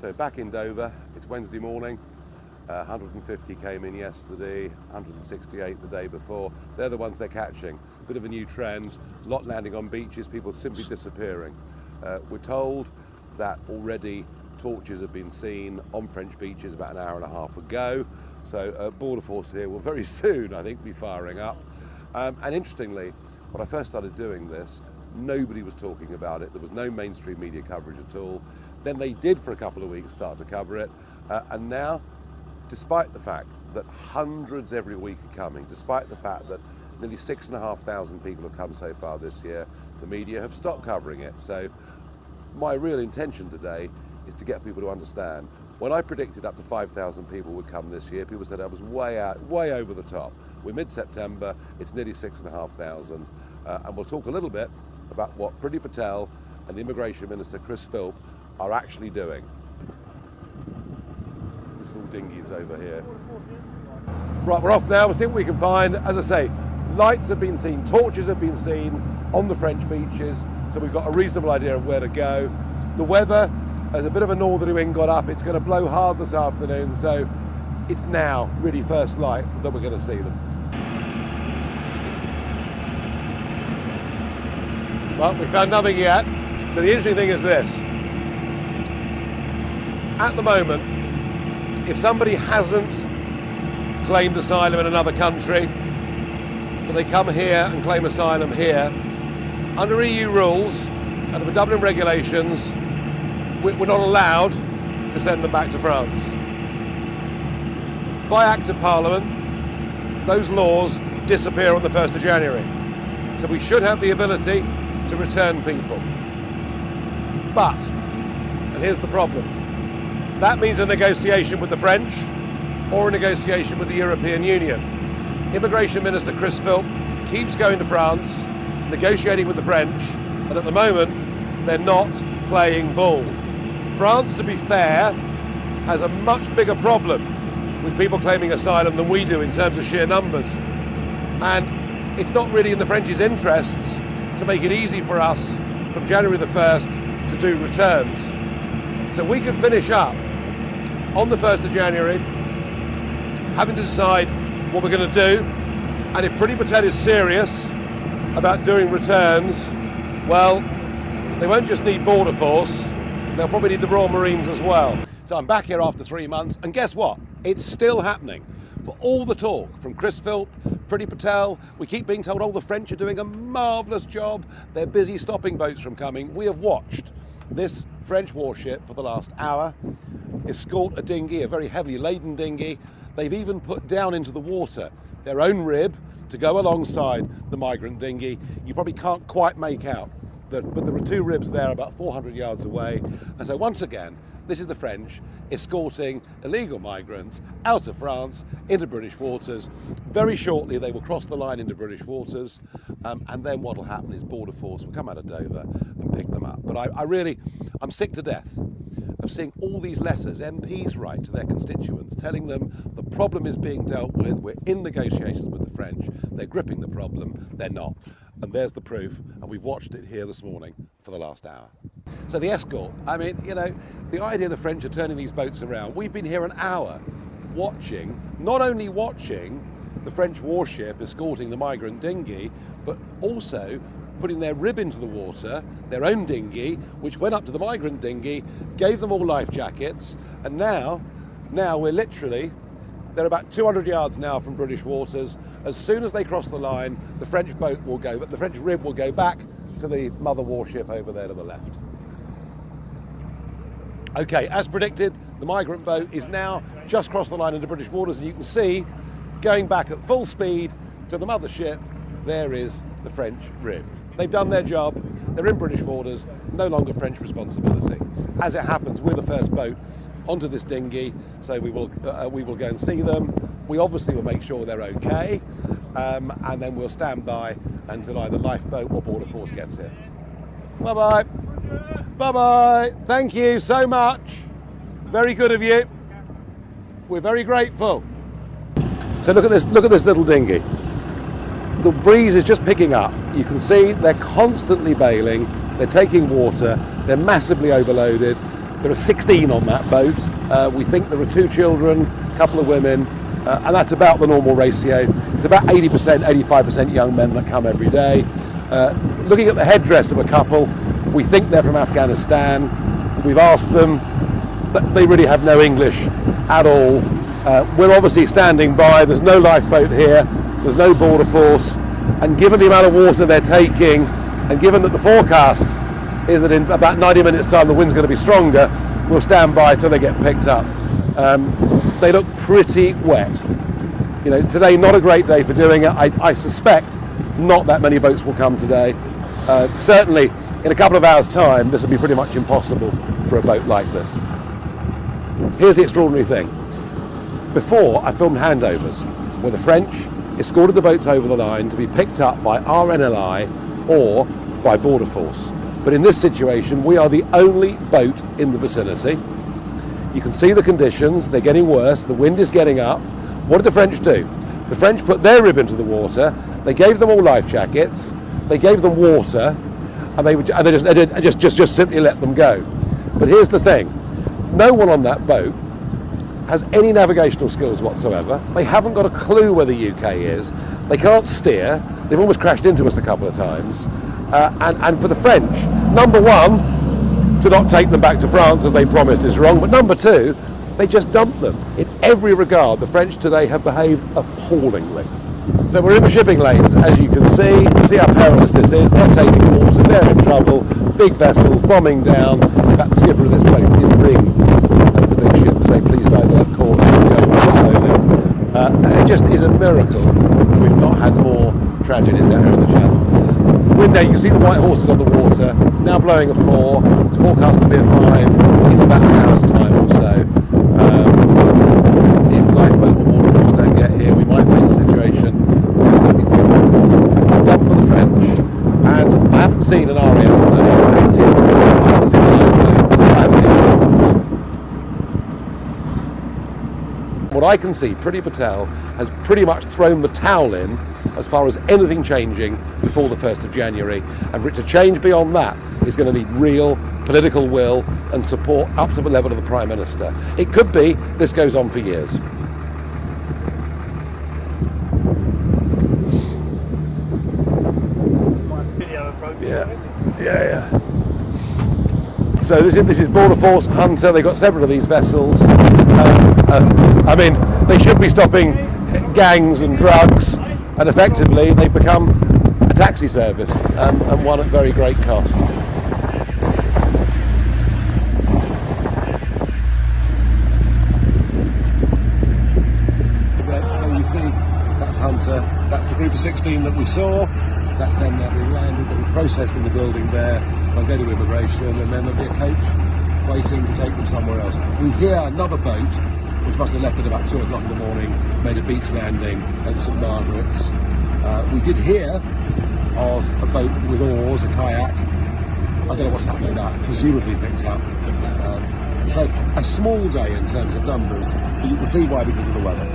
So back in Dover, it's Wednesday morning. 150 came in yesterday, 168 the day before. They're the ones they're catching. Bit of a new trend, a lot landing on beaches, people simply disappearing. We're told that already torches have been seen on French beaches about an hour and a half ago. So Border Force here will very soon, I think, be firing up. And interestingly, when I first started doing this, nobody was talking about it. There was no mainstream media coverage at all. Then they did for a couple of weeks start to cover it. And now, despite the fact that hundreds every week are coming, despite the fact that nearly 6,500 people have come so far this year, the media have stopped covering it. So my real intention today is to get people to understand. When I predicted up to 5,000 people would come this year, people said I was way over the top. We're mid-September, it's nearly 6,500. And we'll talk a little bit about what Priti Patel and the Immigration Minister, Chris Philp, are actually doing. There's all dinghies over here. Right, we're off now. We'll see what we can find. As I say, lights have been seen, torches have been seen on the French beaches, so we've got a reasonable idea of where to go. The weather, as a bit of a northerly wind got up, it's going to blow hard this afternoon, so it's now really first light that we're going to see them. Well, we found nothing yet. So the interesting thing is this. At the moment, if somebody hasn't claimed asylum in another country, but they come here and claim asylum here, under EU rules, under the Dublin regulations, we're not allowed to send them back to France. By Act of Parliament, those laws disappear on the 1st of January. So we should have the ability to return people. But, and here's the problem, that means a negotiation with the French or a negotiation with the European Union. Immigration Minister Chris Philp keeps going to France, negotiating with the French, and at the moment, they're not playing ball. France, to be fair, has a much bigger problem with people claiming asylum than we do in terms of sheer numbers. And it's not really in the French's interests to make it easy for us from January the 1st to do returns. So we could finish up on the 1st of January, having to decide what we're going to do. And if Priti Patel is serious about doing returns, well, they won't just need Border Force, they'll probably need the Royal Marines as well. So I'm back here after 3 months, and guess what? It's still happening. For all the talk from Chris Philp, Priti Patel, we keep being told, oh, the French are doing a marvellous job. They're busy stopping boats from coming. We have watched this French warship for the last hour escort a dinghy, a very heavily laden dinghy. They've even put down into the water their own rib to go alongside the migrant dinghy. You probably can't quite make out, but there are two ribs there about 400 yards away. And so once again, this is the French escorting illegal migrants out of France into British waters. Very shortly they will cross the line into British waters, and then what will happen is Border Force will come out of Dover and pick them up. But I'm sick to death of seeing all these letters MPs write to their constituents telling them the problem is being dealt with, we're in negotiations with the French, they're gripping the problem, they're not. And there's the proof, and we've watched it here this morning for the last hour. So the escort, I mean, you know, the idea the French are turning these boats around, we've been here an hour watching, not only watching the French warship escorting the migrant dinghy, but also putting their rib into the water, their own dinghy, which went up to the migrant dinghy, gave them all life jackets, and now we're literally, they're about 200 yards now from British waters. As soon as they cross the line, the French boat will go, but the French rib will go back to the mother warship over there to the left. Okay, as predicted, the migrant boat is now just crossed the line into British waters, and you can see, going back at full speed to the mothership, there is the French rib. They've done their job, they're in British waters, no longer French responsibility. As it happens, we're the first boat onto this dinghy, so we will go and see them. We obviously will make sure they're okay, and then we'll stand by until either lifeboat or Border Force gets here. Bye-bye. Bye-bye. Thank you so much. Very good of you. We're very grateful. So look at this little dinghy. The breeze is just picking up. You can see they're constantly bailing, they're taking water, they're massively overloaded. There are 16 on that boat. We think there are 2 children, a couple of women, and that's about the normal ratio. It's about 80%, 85% young men that come every day. Looking at the headdress of a couple, we think they're from Afghanistan. We've asked them, but they really have no English at all. We're obviously standing by. There's no lifeboat here. There's no border force. And given the amount of water they're taking, and given that the forecast is that in about 90 minutes time the wind's going to be stronger, we'll stand by till they get picked up. They look pretty wet. You know, today not a great day for doing it. I suspect not that many boats will come today. Certainly in a couple of hours time this will be pretty much impossible for a boat like this. Here's the extraordinary thing. Before, I filmed handovers where the French escorted the boats over the line to be picked up by RNLI or by Border Force. But in this situation, we are the only boat in the vicinity. You can see the conditions, they're getting worse, the wind is getting up. What did the French do? The French put their rib into the water, they gave them all life jackets, they gave them water, and they just simply let them go. But here's the thing, no one on that boat has any navigational skills whatsoever. They haven't got a clue where the UK is. They can't steer. They've almost crashed into us a couple of times. And for the French, number one, to not take them back to France as they promised is wrong, but number two, they just dumped them. In every regard, the French today have behaved appallingly. So we're in the shipping lanes, as you can see how perilous this is. They're taking water, they're in trouble, big vessels bombing down. In fact, the skipper of this boat did ring the big ship to say, please divert course and go more slowly. It just is a miracle we've not had more tragedies out here in the Channel. Wind now, you can see the white horses on the water. It's now blowing a 4. It's forecast to be a 5 in about an hour's time or so. If lifeboat or water force don't get here, we might face a situation where these people dump for the French. And I haven't seen an RAF. I haven't seen a lifeboat. I haven't seen a water force. What I can see, Priti Patel has pretty much thrown the towel in as far as anything changing before the 1st of January. And for it to change beyond that is going to need real political will and support up to the level of the Prime Minister. It could be this goes on for years. Yeah. So this is Border Force, Hunter. They've got several of these vessels. I mean, they should be stopping gangs and drugs, and effectively they've become a taxi service, and one at very great cost. So you see, that's Hunter, that's the group of 16 that we saw, that's them that we landed, that we processed in the building there. They'll go to immigration, and then there'll be a coach waiting to take them somewhere else. We hear another boat, which must have left at about 2 o'clock in the morning, made a beach landing at St Margaret's. We did hear of a boat with oars, a kayak. I don't know what's happening with that, presumably picks up. So a small day in terms of numbers, but you can see why, because of the weather.